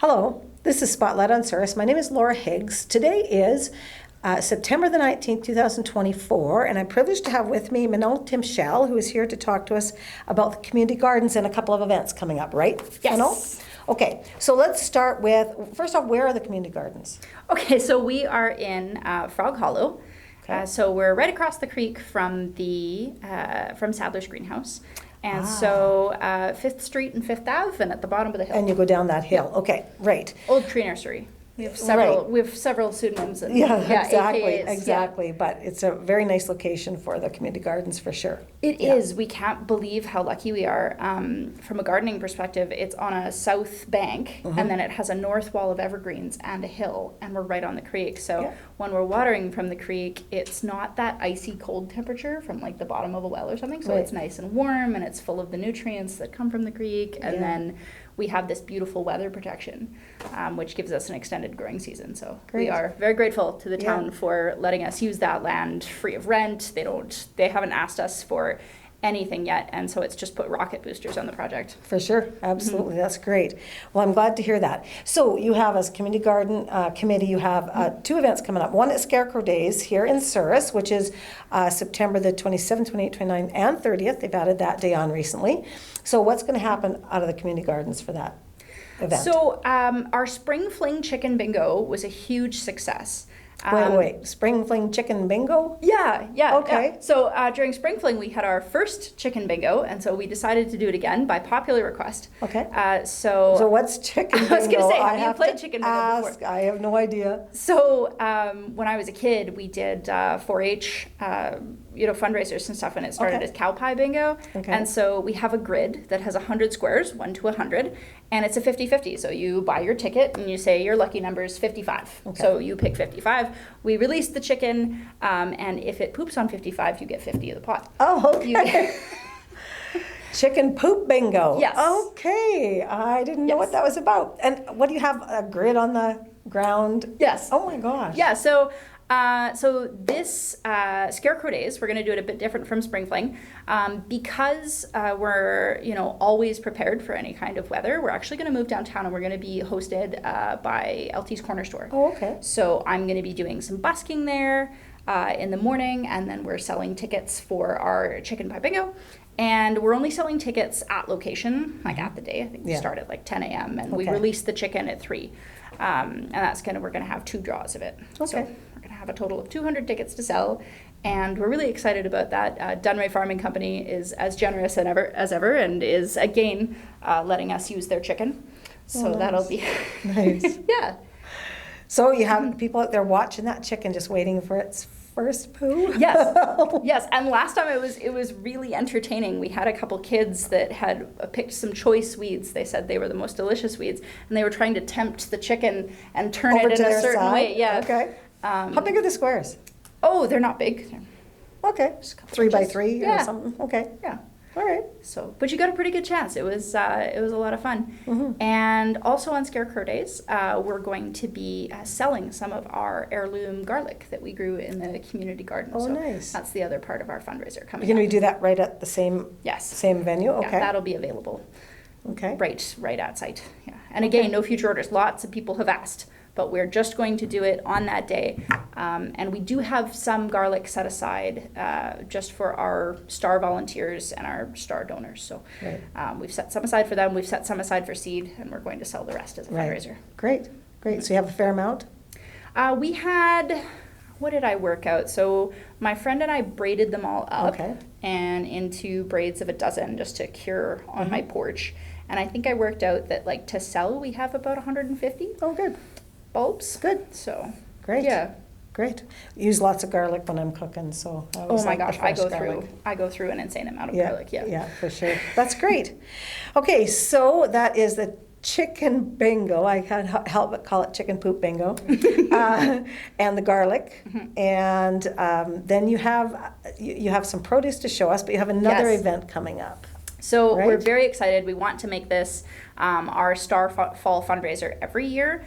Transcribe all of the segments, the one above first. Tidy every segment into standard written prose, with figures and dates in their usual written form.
Hello, this is Spotlight on Service. My name is Laura Higgs. Today is September the 19th, 2024, and I'm privileged to have with me Manon Timshel, who is here to talk to us about the community gardens and a couple of events coming up, right? Yes. Manon? Okay, so let's start with, first off, where are the community gardens? Okay, so we are in Frog Hollow. Okay. So we're right across the creek from from Sadler's Greenhouse. And so 5th Street and 5th Ave and at the bottom of the hill. And you go down that hill. Okay, right. Old Tree Nursery. We have several. Right. We have several pseudonyms. And, Yeah, exactly, AKAs, exactly. But it's a very nice location for the community gardens for sure. It is. We can't believe how lucky we are. From a gardening perspective, it's on a south bank, and then it has a north wall of evergreens and a hill, and we're right on the creek. So when we're watering from the creek, it's not that icy cold temperature from like the bottom of a well or something. So it's nice and warm, and it's full of the nutrients that come from the creek, and then we have this beautiful weather protection, which gives us an extended growing season. So we are very grateful to the town for letting us use that land free of rent. They haven't asked us for anything yet, and so it's just put rocket boosters on the project. For sure, absolutely, that's great. Well, I'm glad to hear that. So you have, as community garden committee, you have two events coming up. One is Scarecrow Days here in Souris, which is September the 27th, 28th, 29th, and 30th. They've added that day on recently. So what's going to happen out of the community gardens for that event? So our Spring Fling Chicken Bingo was a huge success. Wait. Spring Fling Chicken Bingo? Yeah. Okay. Yeah. So during Spring Fling, we had our first chicken bingo, and so we decided to do it again by popular request. Okay. So what's chicken bingo? I was going to say, have you played to chicken bingo ask. before? I have no idea. So when I was a kid, we did 4-H, fundraisers and stuff, and it started as cow pie bingo. Okay. And so we have a grid that has 100 squares, 1 to 100, and it's a 50-50. So you buy your ticket and you say your lucky number is 55. Okay. So you pick 55. We release the chicken, and if it poops on 55, you get 50 of the pot. Oh, okay. Chicken poop bingo. Yes. Okay. I didn't know what that was about. And what do you have, a grid on the ground? Yes. Oh my gosh. Yeah, so this Scarecrow Days, we're going to do it a bit different from Spring Fling. Because we're, always prepared for any kind of weather, we're actually going to move downtown and we're going to be hosted by LT's Corner Store. Oh, okay. So I'm going to be doing some busking there in the morning, and then we're selling tickets for our chicken pie bingo. And we're only selling tickets at location, like at the day. I think we start at like 10 a.m. and we release the chicken at 3. And we're going to have 2 draws of it. Okay. So we're going to have a total of 200 tickets to sell. And we're really excited about that. Dunray Farming Company is as generous as ever and is again letting us use their chicken. So that'll be nice. Yeah. So you have people out there watching that chicken, just waiting for its first poo? Yes. And last time it was really entertaining. We had a couple kids that had picked some choice weeds. They said they were the most delicious weeds, and they were trying to tempt the chicken and turn Over it in to a their certain side? way. Yeah. Okay. How big are the squares? Oh, they're not big. Okay. 3 by 3 or something? Okay. Yeah. All right. So, but you got a pretty good chance. It was a lot of fun. And also on Scarecrow Days, we're going to be selling some of our heirloom garlic that we grew in the community garden. Oh, so nice. That's the other part of our fundraiser coming You're going up. to do that right at the same venue? Okay. Yeah, that'll be available. Okay. Right at site. Yeah. And again, no future orders. Lots of people have asked, but we're just going to do it on that day. And we do have some garlic set aside just for our STAR volunteers and our STAR donors. So we've set some aside for them. We've set some aside for seed, and we're going to sell the rest as a fundraiser. Great. So you have a fair amount? We had, what did I work out? So my friend and I braided them all up and into braids of a dozen just to cure on my porch. And I think I worked out that like to sell, we have about 150. Oh, good. Bulbs. Good. So great. Yeah. Great. Use lots of garlic when I'm cooking, so I always oh my like the gosh, fresh I go through an insane amount of garlic. Yeah, for sure. That's great. Okay, so that is the chicken bingo. I can't help but call it chicken poop bingo, and the garlic, and then you have some produce to show us, but you have another event coming up. So we're very excited. We want to make this our Star Fall fundraiser every year.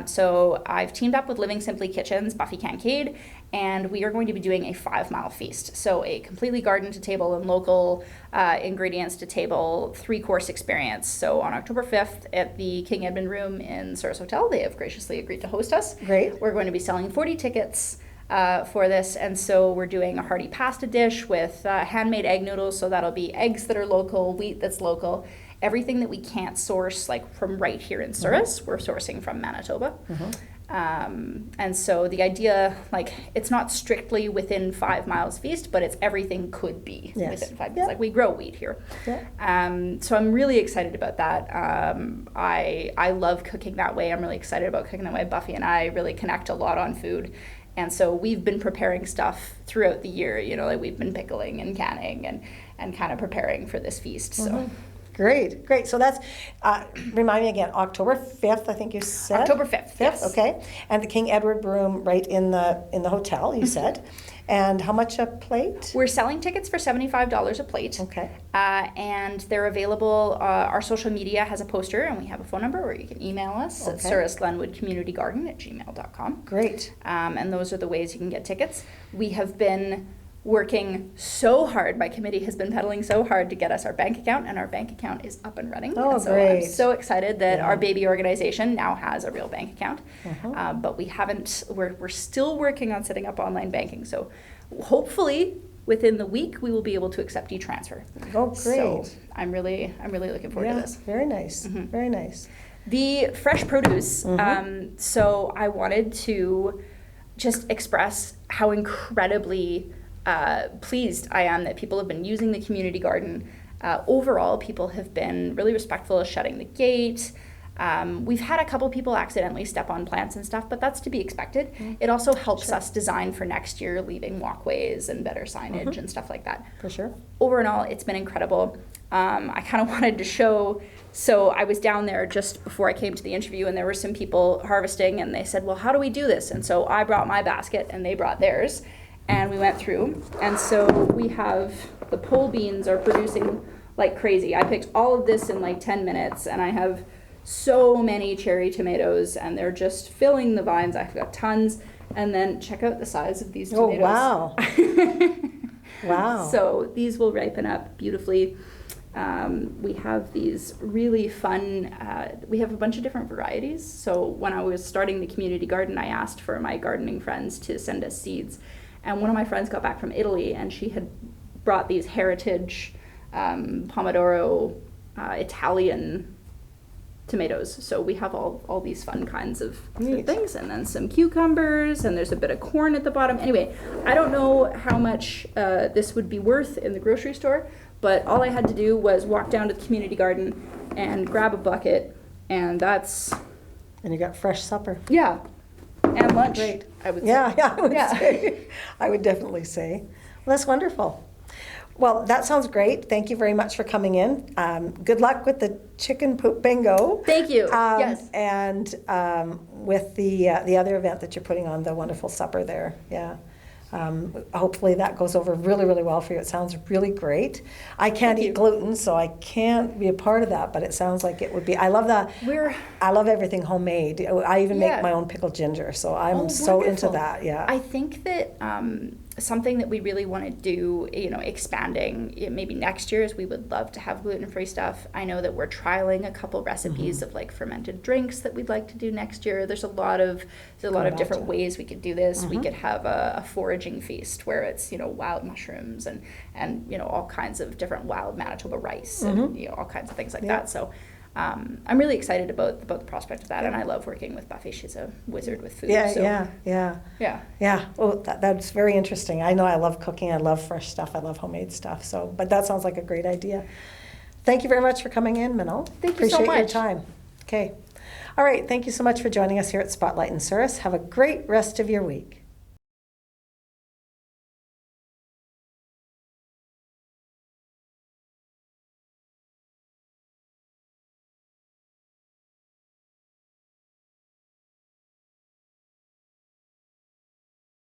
So I've teamed up with Living Simply Kitchens, Buffy Kincaid, and we are going to be doing a 5-mile feast. So a completely garden to table and local ingredients to table 3-course experience. So on October 5th at the King Edmund Room in Souris Hotel, they have graciously agreed to host us. Great. We're going to be selling 40 tickets for this, and so we're doing a hearty pasta dish with handmade egg noodles, so that'll be eggs that are local, wheat that's local, everything that we can't source like from right here in Souris, we're sourcing from Manitoba. And so the idea, like, it's not strictly within 5 miles feast, but it's everything could be within 5 miles. Like, we grow wheat here. So I'm really excited about that. I love cooking that way. I'm really excited about cooking that way. Buffy and I really connect a lot on food. And so we've been preparing stuff throughout the year, you know, like we've been pickling and canning and kind of preparing for this feast. So Great, great. So that's, remind me again, October 5th, I think you said? October 5th, yes. Okay. And the King Edward Room right in the hotel, you said. And how much a plate? We're selling tickets for $75 a plate. Okay. And they're available, our social media has a poster, and we have a phone number where you can email us at sourisglenwoodcommunitygarden@gmail.com. Great. And those are the ways you can get tickets. We have been working so hard. My committee has been pedaling so hard to get us our bank account, and our bank account is up and running. Oh, and so great. I'm so excited that our baby organization now has a real bank account. But we haven't, we're still working on setting up online banking. So hopefully within the week we will be able to accept e-transfer. Oh, great. So I'm really looking forward to this. Very nice. Very nice. The fresh produce, so I wanted to just express how incredibly pleased I am that people have been using the community garden. Overall, people have been really respectful of shutting the gate. We've had a couple people accidentally step on plants and stuff, but that's to be expected. It also helps us design for next year, leaving walkways and better signage and stuff like that. For sure. Over and all, it's been incredible. I kind of wanted to show, so I was down there just before I came to the interview, and there were some people harvesting, and they said, well, how do we do this? And so I brought my basket, and they brought theirs, and we went through. And so we have, the pole beans are producing like crazy. I picked all of this in like 10 minutes, and I have so many cherry tomatoes, and they're just filling the vines. I've got tons. And then check out the size of these tomatoes. Oh, wow. Wow. So these will ripen up beautifully. We have these really fun, we have a bunch of different varieties. So when I was starting the community garden, I asked for my gardening friends to send us seeds. And one of my friends got back from Italy, and she had brought these heritage Pomodoro Italian tomatoes. So we have all these fun kinds of things, and then some cucumbers, and there's a bit of corn at the bottom. Anyway, I don't know how much this would be worth in the grocery store, but all I had to do was walk down to the community garden and grab a bucket, and that's... And you got fresh supper. Yeah. And lunch. Great. I would say. Yeah, I would say. I would definitely say. Well, that's wonderful. Well, that sounds great. Thank you very much for coming in. Good luck with the chicken poop bingo. Thank you. Yes. And with the other event that you're putting on, the wonderful supper there. Yeah. Hopefully that goes over really, really well for you. It sounds really great. I can't eat gluten, so I can't be a part of that, but it sounds like it would be. I love I love everything homemade. I even make my own pickled ginger, so I'm so into that. Yeah. I think that something that we really want to do, expanding maybe next year, is we would love to have gluten-free stuff. I know that we're trialing a couple recipes of like fermented drinks that we'd like to do next year. There's a lot of different ways we could do this. We could have a foraging feast where it's wild mushrooms and all kinds of different wild Manitoba rice and all kinds of things like that. So I'm really excited about the prospect of that, and I love working with Buffy. She's a wizard with food. Yeah. Oh, that's very interesting. I know I love cooking. I love fresh stuff. I love homemade stuff. So, but that sounds like a great idea. Thank you very much for coming in, Manon. Thank you so much. Appreciate your time. Okay. All right. Thank you so much for joining us here at Spotlight in Souris. Have a great rest of your week.